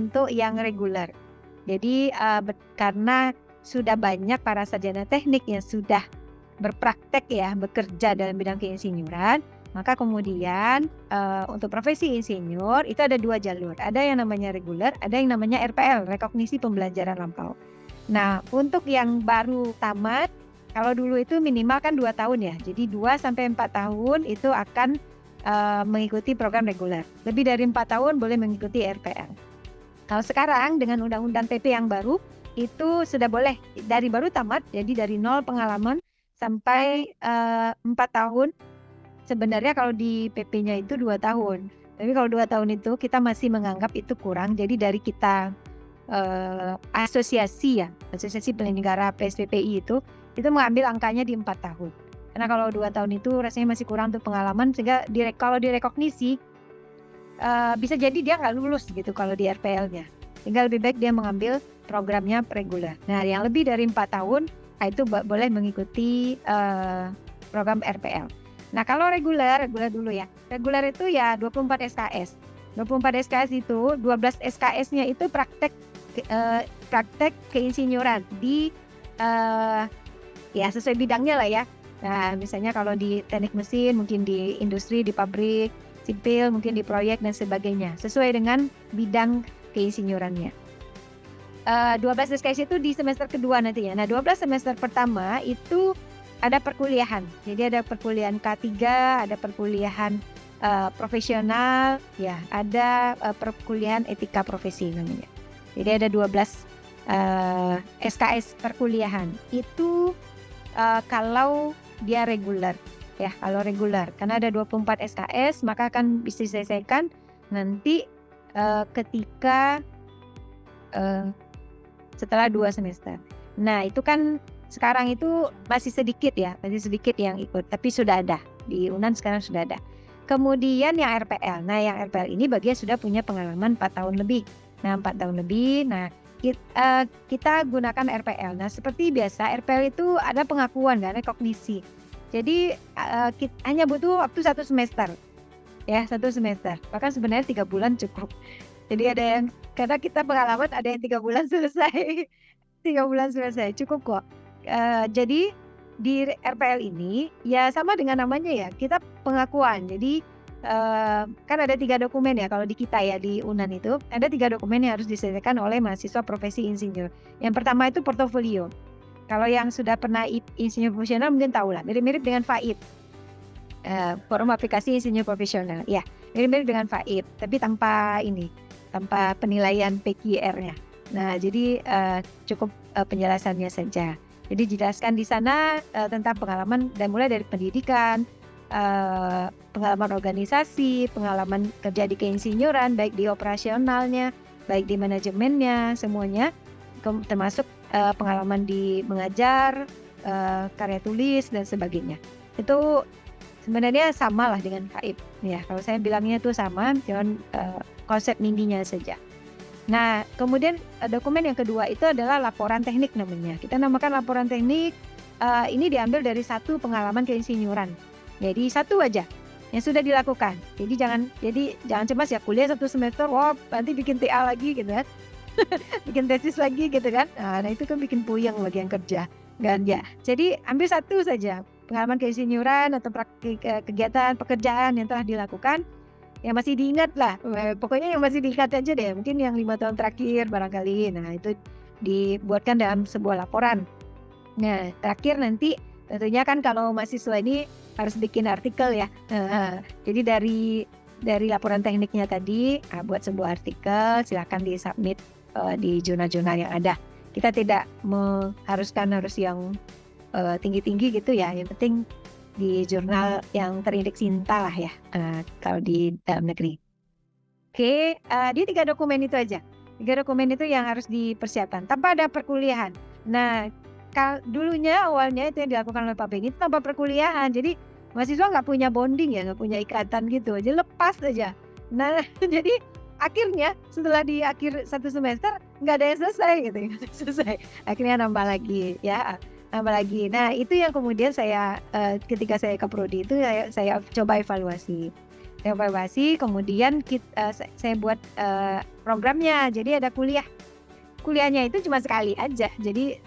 untuk yang reguler. Jadi, karena sudah banyak para sarjana teknik yang sudah berpraktek ya, bekerja dalam bidang keinsinyuran, maka kemudian, untuk profesi insinyur itu ada 2 jalur, ada yang namanya reguler, ada yang namanya RPL, rekognisi pembelajaran lampau. Nah, untuk yang baru tamat, kalau dulu itu minimal kan 2 tahun ya, jadi 2 sampai 4 tahun itu akan, mengikuti program reguler. Lebih dari 4 tahun boleh mengikuti RPL. Kalau sekarang dengan undang-undang PP yang baru, itu sudah boleh dari baru tamat, jadi dari 0 pengalaman sampai, 4 tahun. Sebenarnya kalau di PP-nya itu 2 tahun, tapi kalau 2 tahun itu kita masih menganggap itu kurang, jadi dari kita, Asosiasi Penyelenggara PSPPI itu mengambil angkanya di 4 tahun. Karena kalau 2 tahun itu rasanya masih kurang untuk pengalaman sehingga kalau direkognisi, bisa jadi dia nggak lulus gitu kalau di RPL-nya. Sehingga lebih baik dia mengambil programnya reguler. Nah, yang lebih dari 4 tahun, itu boleh mengikuti, program RPL. Nah, kalau reguler dulu ya. Reguler itu ya 24 SKS. 24 SKS itu 12 SKS-nya itu praktek keinsinyuran di, ya sesuai bidangnya lah ya. Nah, misalnya kalau di teknik mesin, mungkin di industri, di pabrik, sipil, mungkin di proyek dan sebagainya, sesuai dengan bidang keinsinyurannya. 12 SKS itu di semester kedua nantinya. Nah, 12 semester pertama itu ada perkuliahan. Jadi ada perkuliahan K3, ada perkuliahan, profesional, ya, ada, perkuliahan etika profesi namanya. Jadi ada 12, SKS perkuliahan. Itu, kalau dia reguler, ya, kalau reguler. Karena ada 24 SKS, maka akan bisa diselesaikan nanti, ketika, setelah 2 semester. Nah, itu kan sekarang itu masih sedikit ya, masih sedikit yang ikut, tapi sudah ada, di UNAN sekarang sudah ada. Kemudian yang RPL, nah yang RPL ini bagi yang sudah punya pengalaman 4 tahun lebih. Nah 4 tahun lebih, nah kita gunakan RPL. Nah seperti biasa RPL itu ada pengakuan kan, rekognisi. Jadi, hanya butuh waktu 1 semester, ya 1 semester, bahkan sebenarnya 3 bulan cukup. Jadi ada yang karena kita pengalaman ada yang 3 bulan selesai, 3 bulan selesai, cukup kok. Jadi di RPL ini ya sama dengan namanya ya, kita pengakuan. Jadi, kan ada 3 dokumen ya kalau di kita ya, di UNAN itu, ada 3 dokumen yang harus diselesaikan oleh mahasiswa profesi insinyur. Yang pertama itu portofolio. Kalau yang sudah pernah insinyur profesional mungkin tahu lah, mirip-mirip dengan FAIP, Forum Aplikasi Insinyur Profesional. Ya, mirip-mirip dengan FAIP, tapi tanpa penilaian PQR-nya. Nah, jadi, cukup, penjelasannya saja. Jadi dijelaskan di sana, tentang pengalaman dan mulai dari pendidikan, pengalaman organisasi, pengalaman kerja di keinsinyuran, baik di operasionalnya, baik di manajemennya, semuanya, termasuk, pengalaman di mengajar, karya tulis dan sebagainya. Itu sebenarnya sama lah dengan FAIP, ya kalau saya bilangnya itu sama, cuman, konsep intinya saja. Nah, kemudian, dokumen yang kedua itu adalah laporan teknik namanya. Kita namakan laporan teknik, ini diambil dari 1 pengalaman keinsinyuran. Jadi 1 aja yang sudah dilakukan. Jadi jangan cemas ya kuliah 1 semester, wah nanti bikin TA lagi gitu kan, bikin tesis lagi gitu kan. Nah itu kan bikin puyeng bagi yang kerja, kan ya. Jadi ambil 1 saja, pengalaman keinsinyuran atau kegiatan pekerjaan yang telah dilakukan, yang masih diingat lah, pokoknya yang masih diingat aja deh, mungkin yang 5 tahun terakhir barangkali. Nah, itu dibuatkan dalam sebuah laporan. Nah, terakhir nanti tentunya kan kalau mahasiswa ini harus bikin artikel ya. Jadi dari laporan tekniknya tadi, buat sebuah artikel, silakan di-submit, di jurnal-jurnal yang ada. Kita tidak mengharuskan harus yang, tinggi-tinggi gitu ya, yang penting di jurnal yang terindeks INTA lah ya, kalau di dalam negeri. Oke, dia 3 dokumen itu aja. 3 dokumen itu yang harus dipersiapkan tanpa ada perkuliahan. Nah, dulunya awalnya itu yang dilakukan oleh Pak Beni itu tanpa perkuliahan. Jadi mahasiswa nggak punya bonding ya, nggak punya ikatan gitu aja, lepas aja. Nah, jadi akhirnya setelah di akhir 1 semester nggak ada yang selesai gitu, nggak ada yang selesai. Akhirnya nambah lagi ya, nambah lagi. Nah, itu yang kemudian saya, ketika saya ke prodi itu saya coba evaluasi. evaluasi, kemudian saya buat programnya. Jadi ada kuliahnya itu cuma sekali aja. Jadi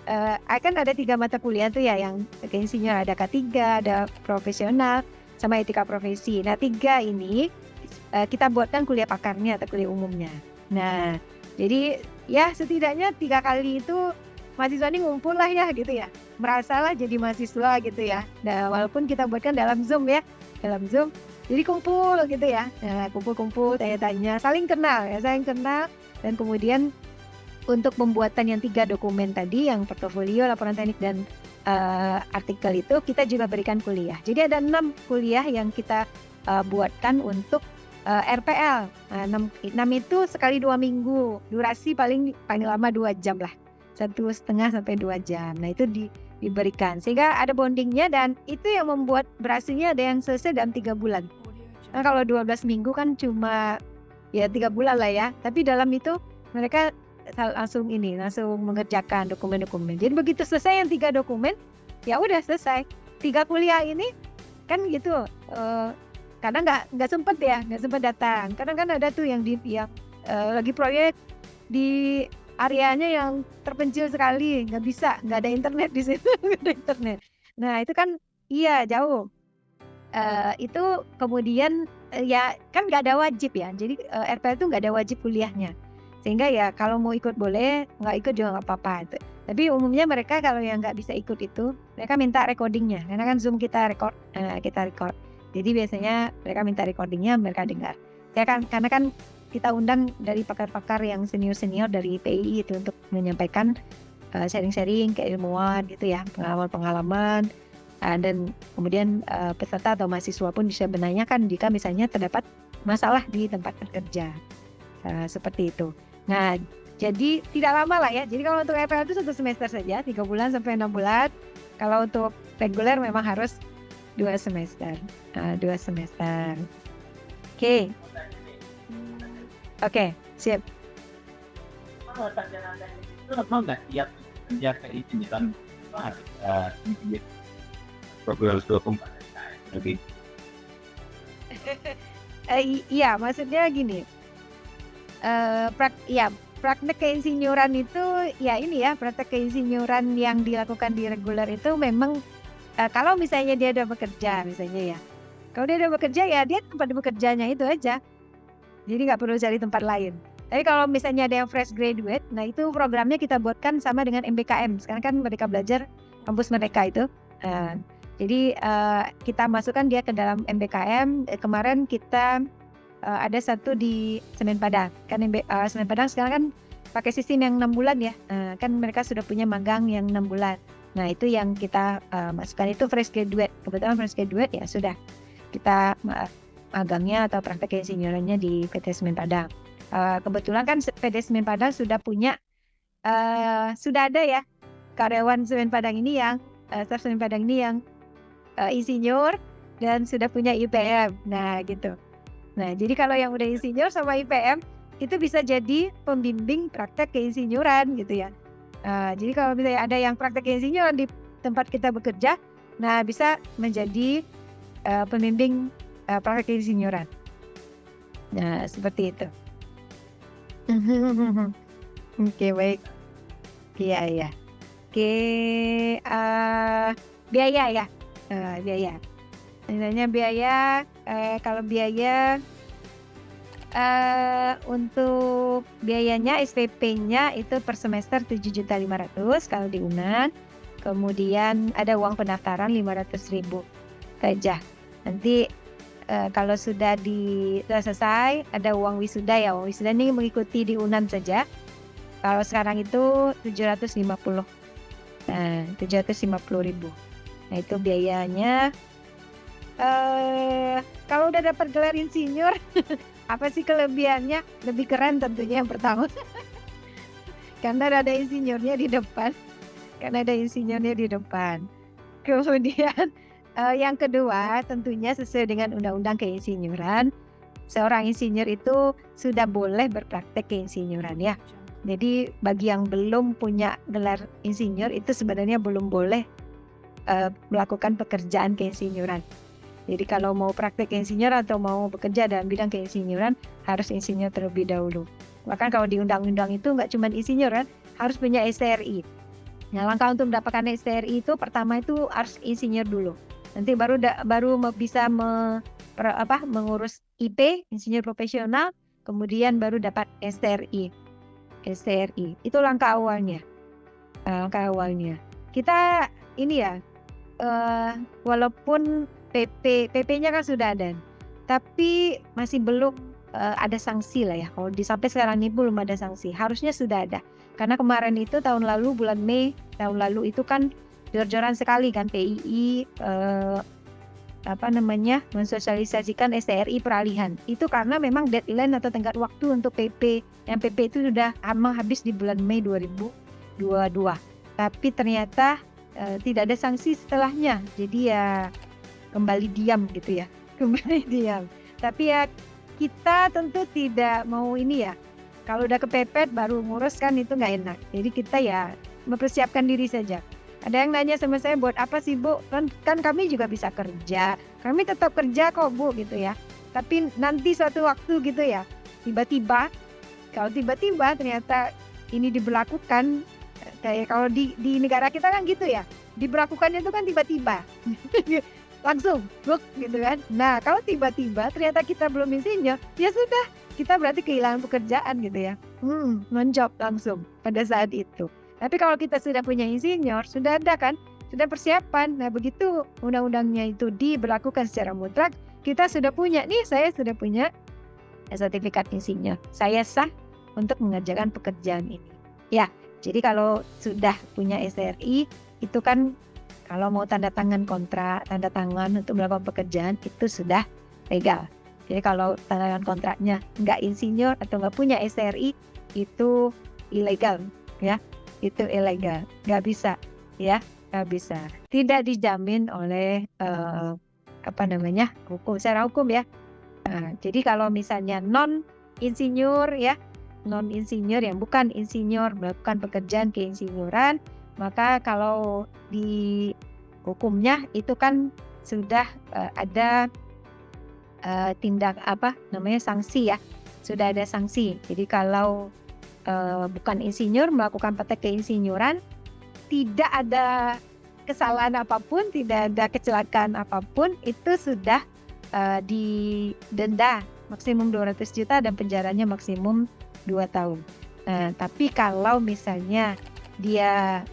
akan ada 3 mata kuliah tuh ya, yang keinsinyur, ada K3, ada profesional, sama etika profesi. Nah 3 ini kita buatkan kuliah pakarnya atau kuliah umumnya. Nah jadi ya setidaknya 3 kali itu mahasiswa ini ngumpul lah ya gitu ya, merasalah jadi mahasiswa gitu ya. Nah walaupun kita buatkan dalam Zoom ya, dalam Zoom, jadi kumpul gitu ya. Nah kumpul-kumpul, tanya-tanya, saling kenal ya, dan kemudian untuk pembuatan yang 3 dokumen tadi, yang portofolio, laporan teknik, dan artikel itu kita juga berikan kuliah. Jadi ada 6 kuliah yang kita buatkan untuk RPL. 6 itu sekali 2 minggu, durasi paling lama 2 jam lah, 1,5 sampai 2 jam. Nah itu diberikan sehingga ada bondingnya, dan itu yang membuat berhasilnya ada yang selesai dalam 3 bulan. Nah kalau 12 minggu kan cuma ya 3 bulan lah ya, tapi dalam itu mereka langsung mengerjakan dokumen-dokumen. Jadi begitu selesai yang 3 dokumen, ya udah selesai. 3 kuliah ini kan gitu, kadang nggak sempet datang. Kadang kan ada tuh yang lagi proyek di areanya yang terpencil sekali, nggak ada internet di situ, nggak ada internet. Nah itu kan iya jauh. Itu kemudian ya kan nggak ada wajib ya. Jadi RPL itu nggak ada wajib kuliahnya. Sehingga ya kalau mau ikut boleh, nggak ikut juga nggak apa-apa. Tapi umumnya mereka kalau yang nggak bisa ikut itu, mereka minta recordingnya. Karena kan Zoom kita record. Jadi biasanya mereka minta recordingnya, mereka dengar. Ya kan, karena kan kita undang dari pakar-pakar yang senior-senior dari PII itu untuk menyampaikan sharing-sharing keilmuan gitu ya, pengalaman-pengalaman. Dan kemudian peserta atau mahasiswa pun bisa menanyakan jika misalnya terdapat masalah di tempat kerja. Seperti itu. Nah, jadi tidak lama lah ya. Jadi kalau untuk RPL itu 1 semester saja, 3 bulan sampai 6 bulan. Kalau untuk reguler memang harus 2 semester. 2 semester. Oke, sip. Mau nggak tiap kerja kayak ini kan program 24 lebih. Iya, maksudnya gini. Praktek keinsinyuran itu ya ini ya, praktek keinsinyuran yang dilakukan di reguler itu memang kalau misalnya dia udah bekerja misalnya ya. Kalau dia udah bekerja ya dia tempat bekerjanya itu aja. Jadi nggak perlu cari tempat lain. Tapi kalau misalnya ada yang fresh graduate, nah itu programnya kita buatkan sama dengan MBKM. Sekarang kan Merdeka Belajar kampus Merdeka itu. Jadi kita masukkan dia ke dalam MBKM. Kemarin kita ada satu di Semen Padang. Kan Semen Padang sekarang kan pakai sistem yang 6 bulan ya. Kan mereka sudah punya magang yang 6 bulan. Nah itu yang kita masukkan, itu fresh graduate. Kebetulan fresh graduate ya sudah kita magangnya atau praktek keinsinyurannya di PT Semen Padang. Kebetulan kan PT Semen Padang sudah punya sudah ada ya karyawan Semen Padang ini yang staff Semen Padang ini yang insinyur dan sudah punya IPM. Nah gitu. Nah, jadi kalau yang udah insinyur sama IPM itu bisa jadi pembimbing praktek keinsinyuran gitu ya. Jadi kalau misalnya ada yang praktek keinsinyuran di tempat kita bekerja, nah bisa menjadi pembimbing praktek keinsinyuran. Nah, seperti itu. Oke, baik. Iya. Oke, biaya ya. Biaya. Sebenarnya biaya, kalau biaya untuk biayanya SPP-nya itu per semester 7.500.000 kalau di UNAN. Kemudian ada uang pendaftaran 500.000 saja. Nanti kalau sudah selesai ada uang wisuda ya. Uang wisuda ini mengikuti di UNAN saja. Kalau sekarang itu 750. Nah, 750.000. Nah, itu biayanya. Kalau udah dapat gelar insinyur, apa sih kelebihannya? Lebih keren tentunya yang pertama. Karena ada insinyurnya di depan. Kemudian yang kedua tentunya sesuai dengan undang-undang keinsinyuran, seorang insinyur itu sudah boleh berpraktek keinsinyuran ya. Jadi bagi yang belum punya gelar insinyur itu sebenarnya belum boleh melakukan pekerjaan keinsinyuran. Jadi kalau mau praktek insinyur atau mau bekerja dalam bidang keinsinyuran harus insinyur terlebih dahulu. Bahkan kalau di undang-undang itu nggak cuma insinyur kan, harus punya STRI. Nah, langkah untuk mendapatkan STRI itu pertama itu harus insinyur dulu. Nanti baru bisa mengurus IP, insinyur profesional, kemudian baru dapat STRI. STRI itu langkah awalnya. Kita ini ya, walaupun PP-nya kan sudah ada, tapi masih belum ada sanksi lah ya. Kalau sampai sekarang ini belum ada sanksi. Harusnya sudah ada. Karena kemarin itu tahun lalu bulan Mei tahun lalu itu kan jor-joran sekali kan PII mensosialisasikan STRI peralihan. Itu karena memang deadline atau tenggat waktu untuk PP. Yang PP itu sudah habis di bulan Mei 2022. Tapi ternyata tidak ada sanksi setelahnya. Jadi ya kembali diam gitu ya. Kembali diam. Tapi ya kita tentu tidak mau ini ya. Kalau udah kepepet baru ngurus kan itu nggak enak. Jadi kita ya mempersiapkan diri saja. Ada yang nanya sama saya, buat apa sih Bu? Kan kami juga bisa kerja. Kami tetap kerja kok Bu gitu ya. Tapi nanti suatu waktu gitu ya, kalau tiba-tiba ternyata ini diberlakukan, kayak kalau di negara kita kan gitu ya, diberlakukannya itu kan tiba-tiba. Langsung book gitu kan. Nah kalau tiba-tiba ternyata kita belum insinyur, ya sudah, kita berarti kehilangan pekerjaan gitu ya. Non-job langsung pada saat itu. Tapi kalau kita sudah punya insinyur, sudah ada kan, sudah persiapan. Nah begitu undang-undangnya itu diberlakukan secara mutlak, kita sudah punya nih, saya sudah punya sertifikat insinyur. Saya sah untuk mengerjakan pekerjaan ini. Ya, jadi kalau sudah punya STRI, itu kan kalau mau tanda tangan kontrak, tanda tangan untuk melakukan pekerjaan, itu sudah legal. Jadi kalau tanda tangan kontraknya nggak insinyur atau nggak punya STRI, itu ilegal ya. Itu ilegal, nggak bisa ya, nggak bisa, tidak dijamin oleh hukum, secara hukum ya. Jadi kalau misalnya non insinyur yang bukan insinyur melakukan pekerjaan keinsinyuran, maka kalau di hukumnya itu kan sudah ada sanksi ya, sudah ada sanksi. Jadi kalau bukan insinyur melakukan praktek keinsinyuran, tidak ada kesalahan apapun, tidak ada kecelakaan apapun, itu sudah didenda maksimum 200 juta dan penjaranya maksimum 2 tahun. Tapi kalau misalnya dia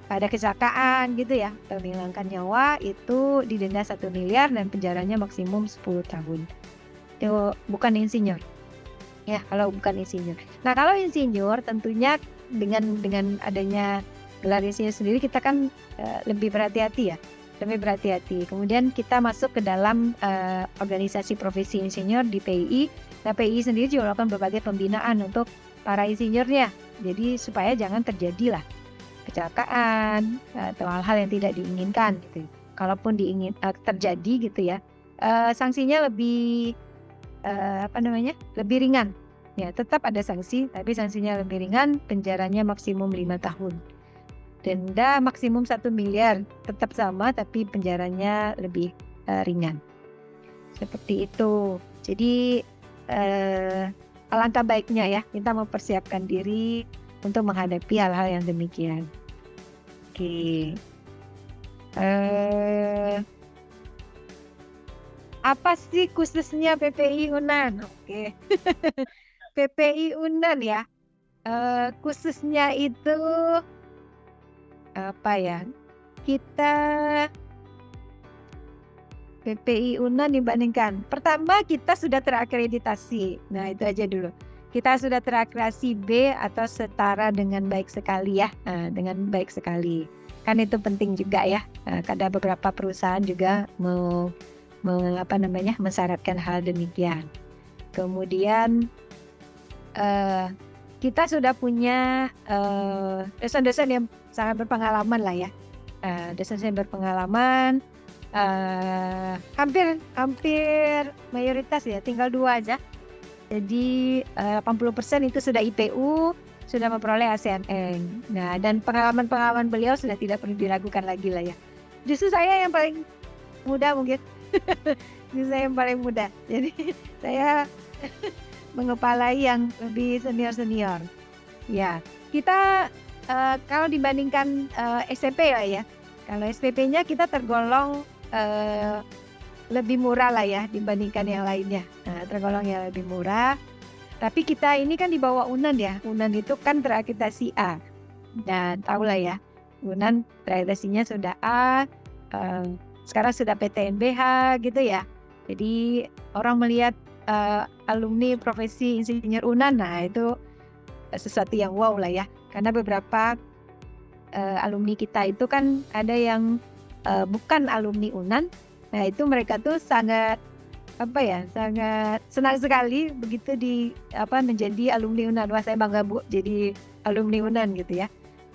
ada kecelakaan gitu ya, menghilangkan nyawa, itu didenda 1 miliar dan penjaranya maksimum 10 tahun. Itu bukan insinyur. Ya, kalau bukan insinyur. Nah, kalau insinyur tentunya dengan adanya gelar insinyur sendiri kita kan lebih berhati-hati ya. Lebih berhati-hati. Kemudian kita masuk ke dalam organisasi profesi insinyur di PII. Nah, PII sendiri juga melakukan berbagai pembinaan untuk para insinyurnya. Jadi supaya jangan terjadilah kecelakaan atau hal-hal yang tidak diinginkan gitu. Kalaupun terjadi gitu ya, sanksinya lebih lebih ringan. Ya, tetap ada sanksi, tapi sanksinya lebih ringan, penjaranya maksimum 5 tahun. Denda maksimum 1 miliar, tetap sama tapi penjaranya lebih ringan. Seperti itu. Jadi alangkah baiknya ya kita mempersiapkan diri untuk menghadapi hal-hal yang demikian. Oke. Apa sih khususnya PPI Unan? Oke. PPI Unan ya. Khususnya itu apa ya? Kita PPI Unan dibandingkan. Pertama, kita sudah terakreditasi. Nah, itu aja dulu. Kita sudah terakreditasi B atau setara dengan baik sekali ya. Dengan baik sekali. Kan itu penting juga ya. Ada beberapa perusahaan juga mensyaratkan hal demikian. Kemudian kita sudah punya dosen-dosen yang sangat berpengalaman lah ya. Dosen-dosen berpengalaman hampir mayoritas ya, tinggal 2 aja. Jadi 80% itu sudah IPU, sudah memperoleh ACNN. Nah, dan pengalaman beliau sudah tidak perlu diragukan lagi lah ya. Justru saya yang paling muda mungkin. Justru saya yang paling muda. Jadi saya mengepalai yang lebih senior-senior. Ya, kita kalau dibandingkan SMP lah ya. Kalau SPP-nya kita tergolong lebih murah lah ya dibandingkan yang lainnya. Nah, tergolong yang lebih murah. Tapi kita ini kan di bawah UNAN ya. UNAN itu kan terakreditasi A. Dan tahu lah ya, UNAN terakreditasinya sudah A. Sekarang sudah PTNBH gitu ya. Jadi orang melihat alumni profesi insinyur UNAN, nah itu sesuatu yang wow lah ya. Karena beberapa alumni kita itu kan ada yang bukan alumni UNAN. Nah itu mereka tuh sangat sangat senang sekali begitu menjadi alumni UNAN. Wah saya bangga Bu jadi alumni UNAN gitu ya.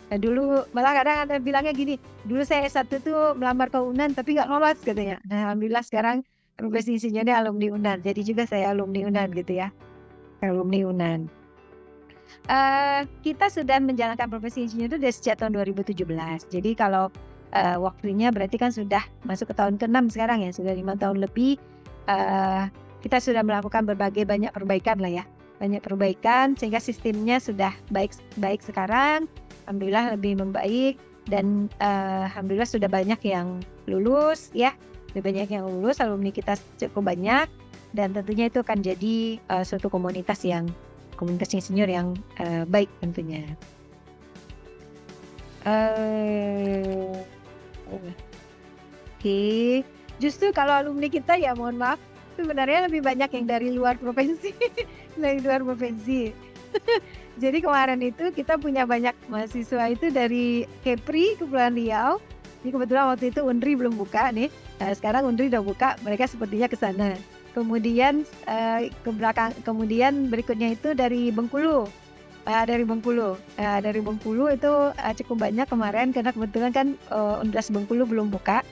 Nah dulu malah kadang ada bilangnya gini, dulu saya S1 tuh melamar ke UNAN tapi nggak lolos katanya. Nah alhamdulillah sekarang profesi insinyurnya alumni UNAN. Jadi juga saya alumni UNAN gitu ya. Alumni UNAN. Kita sudah menjalankan profesi insinyur itu dari sejak tahun 2017. Jadi kalau waktunya berarti kan sudah masuk ke tahun ke-6 sekarang ya, sudah 5 tahun lebih. Kita sudah melakukan banyak perbaikan lah ya, banyak perbaikan sehingga sistemnya sudah baik sekarang. Alhamdulillah lebih membaik dan alhamdulillah sudah banyak yang lulus ya, alumni kita cukup banyak dan tentunya itu akan jadi suatu komunitas insinyur yang baik tentunya. Oke. Justru kalau alumni kita ya mohon maaf sebenarnya lebih banyak yang dari luar provinsi. Dari luar provinsi. Jadi kemarin itu kita punya banyak mahasiswa itu dari Kepri, Kepulauan Riau. Ini kebetulan waktu itu Unri belum buka nih. Sekarang Unri udah buka, mereka sepertinya ke sana. Kemudian kemudian berikutnya itu dari Bengkulu. Dari Bengkulu itu cukup banyak kemarin karena kebetulan kan Universitas Bengkulu belum buka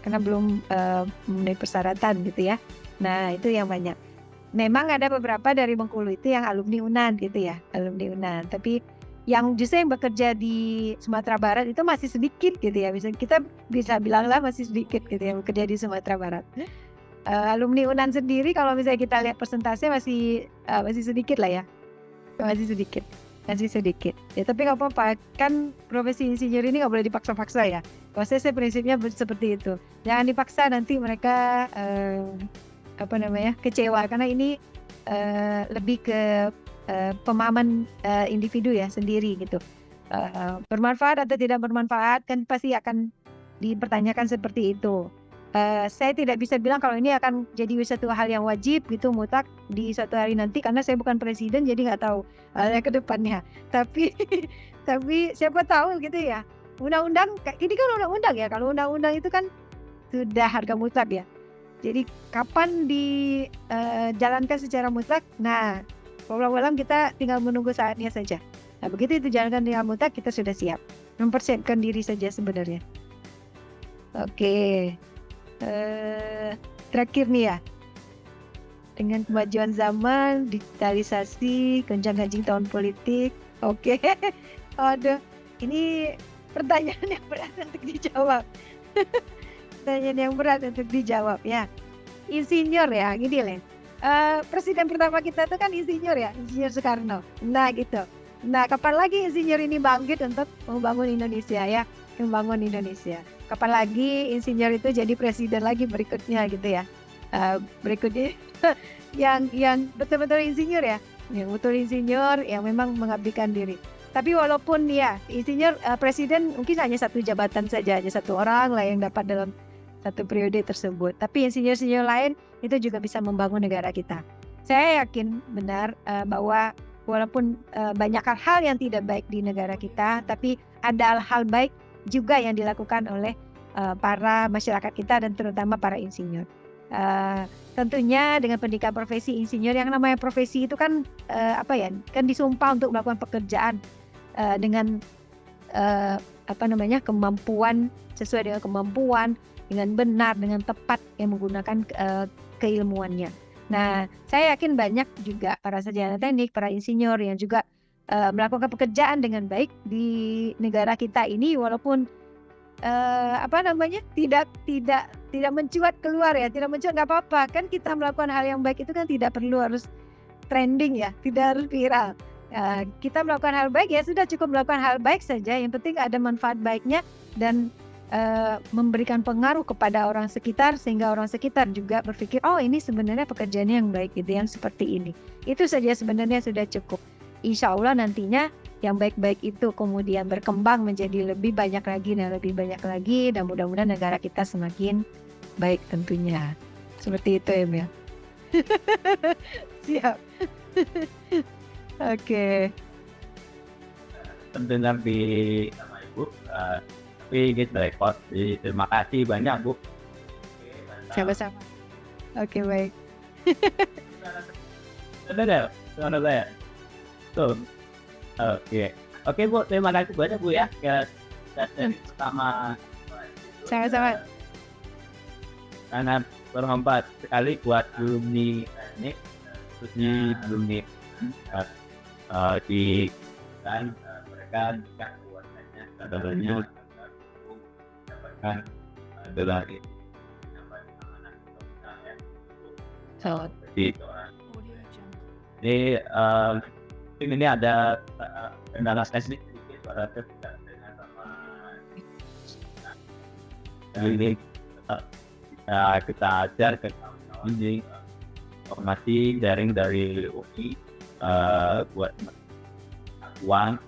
karena belum memenuhi persyaratan gitu ya. Nah itu yang banyak. Memang ada beberapa dari Bengkulu itu yang alumni UNAN gitu ya, alumni UNAN. Tapi yang justru yang bekerja di Sumatera Barat itu masih sedikit gitu ya. Kita bisa bilanglah masih sedikit gitu yang bekerja di Sumatera Barat. Alumni UNAN sendiri kalau misalnya kita lihat persentase masih sedikit lah ya, masih sedikit. Ya tapi nggak apa-apa, kan profesi insinyur ini nggak boleh dipaksa-paksa ya. Kalau saya prinsipnya seperti itu. Jangan dipaksa nanti mereka kecewa karena ini lebih ke pemahaman individu ya sendiri gitu. Bermanfaat atau tidak bermanfaat kan pasti akan dipertanyakan seperti itu. Saya tidak bisa bilang kalau ini akan jadi suatu hal yang wajib gitu mutlak di suatu hari nanti karena saya bukan presiden jadi nggak tahu ke depannya. Tapi siapa tahu gitu ya. Undang-undang ini kan undang-undang ya. Kalau undang-undang itu kan sudah harga mutlak ya. Jadi kapan dijalankan secara mutlak? Nah, walau kita tinggal menunggu saatnya saja. Nah, begitu itu jalankan dengan mutlak kita sudah siap. Mempersiapkan diri saja sebenarnya. Oke. Terakhir nih ya. Dengan kemajuan zaman, digitalisasi, gonjang-ganjing tahun politik. Oke. Aduh, ini pertanyaan yang berat untuk dijawab. Pertanyaan yang berat untuk dijawab ya. Insinyur ya, gini Len. Presiden pertama kita itu kan insinyur ya, Insinyur Soekarno. Nah gitu. Nah kapan lagi insinyur ini bangkit untuk membangun Indonesia ya, membangun Indonesia. Kapan lagi insinyur itu jadi presiden lagi berikutnya gitu ya. Berikutnya yang betul-betul insinyur ya, yang betul insinyur yang memang mengabdikan diri. Tapi walaupun ya insinyur presiden mungkin hanya satu jabatan saja, hanya satu orang lah yang dapat dalam satu periode tersebut. Tapi insinyur-insinyur lain itu juga bisa membangun negara kita. Saya yakin benar bahwa walaupun banyak hal yang tidak baik di negara kita, tapi ada hal baik juga yang dilakukan oleh para masyarakat kita dan terutama para insinyur. Tentunya dengan pendidikan profesi insinyur, yang namanya profesi itu kan kan disumpah untuk melakukan pekerjaan dengan kemampuan, sesuai dengan kemampuan, dengan benar, dengan tepat yang menggunakan keilmuannya. Nah, saya yakin banyak juga para sarjana teknik, para insinyur yang juga melakukan pekerjaan dengan baik di negara kita ini, walaupun apa namanya, tidak mencuat keluar ya, tidak mencuat nggak apa-apa, kan kita melakukan hal yang baik itu kan tidak perlu harus trending ya, tidak harus viral. Kita melakukan hal baik ya sudah cukup melakukan hal baik saja, yang penting ada manfaat baiknya dan, memberikan pengaruh kepada orang sekitar sehingga orang sekitar juga berpikir, "Oh ini sebenarnya pekerjaannya yang baik gitu, yang seperti ini." Itu saja sebenarnya sudah cukup. Insya Allah nantinya yang baik-baik itu kemudian berkembang menjadi lebih banyak lagi dan lebih banyak lagi dan mudah-mudahan negara kita semakin baik tentunya. Seperti itu Emil. Siap. Oke. Terdengar di sama Ibu, tapi ini repot. Jadi terima kasih banyak Bu. Sama-sama. Oke baik. Sudah, sudah saya. Tuh. Oke. Oke Bu, terima kasih banyak Bu ya. Dari pertama Sama-sama. sangat bermanfaat sekali buat alumni ini, khususnya alumni di dan mereka juga keluarganya kadernya mendapatkan dari So, jadi ini ada kendala teknis sedikit pada tidak dengan sama ini kita ajar ke ini informasi daring dari UI buat uang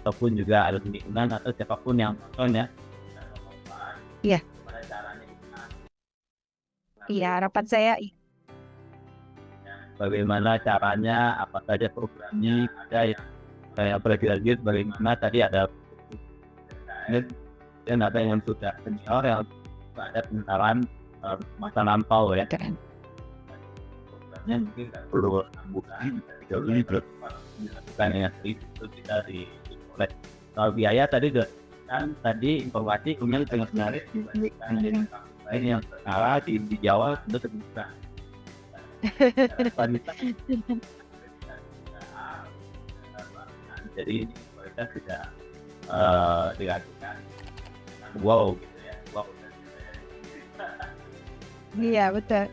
ataupun juga alumni UNAN atau siapapun yang nonton ya. Iya. Gimana caranya kita iya harapan saya bagaimana caranya, apa saja programnya, ada yang saya belajar bagaimana tadi ada dan ada yang sudah senior yang ada pengenalan masa lampau ya. keren. Programnya mungkin nggak perlu bukan jauh ini terus bukan yang itu kita oleh kalau biaya tadi kan tadi informasi kemudian dengan menarik dibandingkan dengan lain yang terkala di Jawa itu terbuka. Jadi kualitas tidak dilakukan wow gitu ya, wow. Iya betul.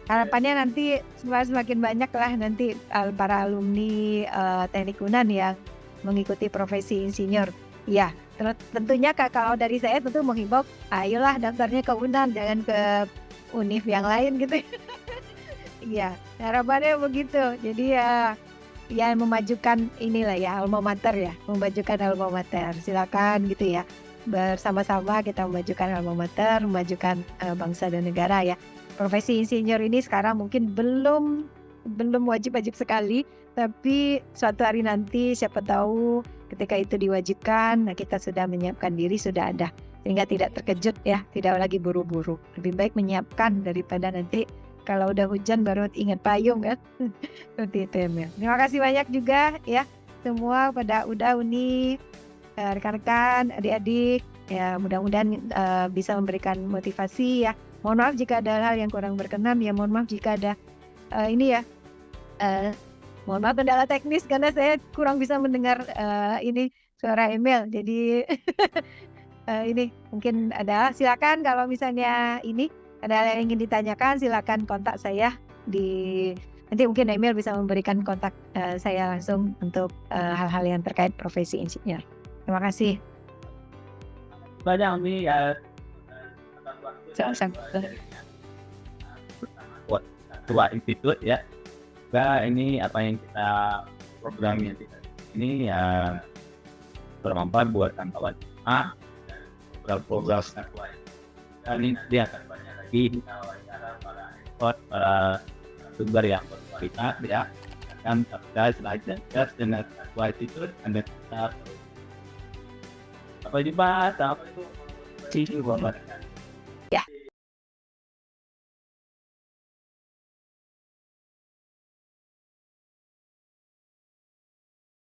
Harapannya nanti semakin banyak lah nanti para alumni teknik UNAN yang mengikuti profesi insinyur. Ya, tentunya kalau dari saya tentu menghimbau, ayolah daftarnya ke UNAN, jangan ke univ yang lain gitu. Iya, harapannya begitu. Jadi ya memajukan inilah ya alma mater ya, memajukan alma mater. Silakan gitu ya. Bersama-sama kita memajukan alma mater, memajukan bangsa dan negara ya. Profesi insinyur ini sekarang mungkin belum wajib sekali, tapi suatu hari nanti siapa tahu ketika itu diwajibkan, nah kita sudah menyiapkan diri, sudah ada. Sehingga tidak terkejut ya, tidak lagi buru-buru. Lebih baik menyiapkan daripada nanti kalau udah hujan baru ingat payung kan. Seperti itu ya. Terima kasih banyak juga ya semua pada Uni, rekan-rekan, adik-adik. Ya mudah-mudahan bisa memberikan motivasi ya. Mohon maaf jika ada hal yang kurang berkenan ya, mohon maaf jika ada ini ya. Mohon maaf kendala teknis karena saya kurang bisa mendengar ini suara Emil. Jadi ini mungkin ada, silakan kalau misalnya ini ada hal yang ingin ditanyakan silakan kontak saya nanti mungkin Emil bisa memberikan kontak saya langsung untuk hal-hal yang terkait profesi insinyur. Terima kasih. Banyak nih ya. Buat ketua institut ya. Ini apa yang kita program yang kita ini ya bermanfaat buat kawan-kawan program sekolah. Dan ini dia akan banyak lagi kita wawancara para ekspor, para sumber yang berkualitas ya. Akan terkait dan dengan kualitas Anda kita apa juga apa itu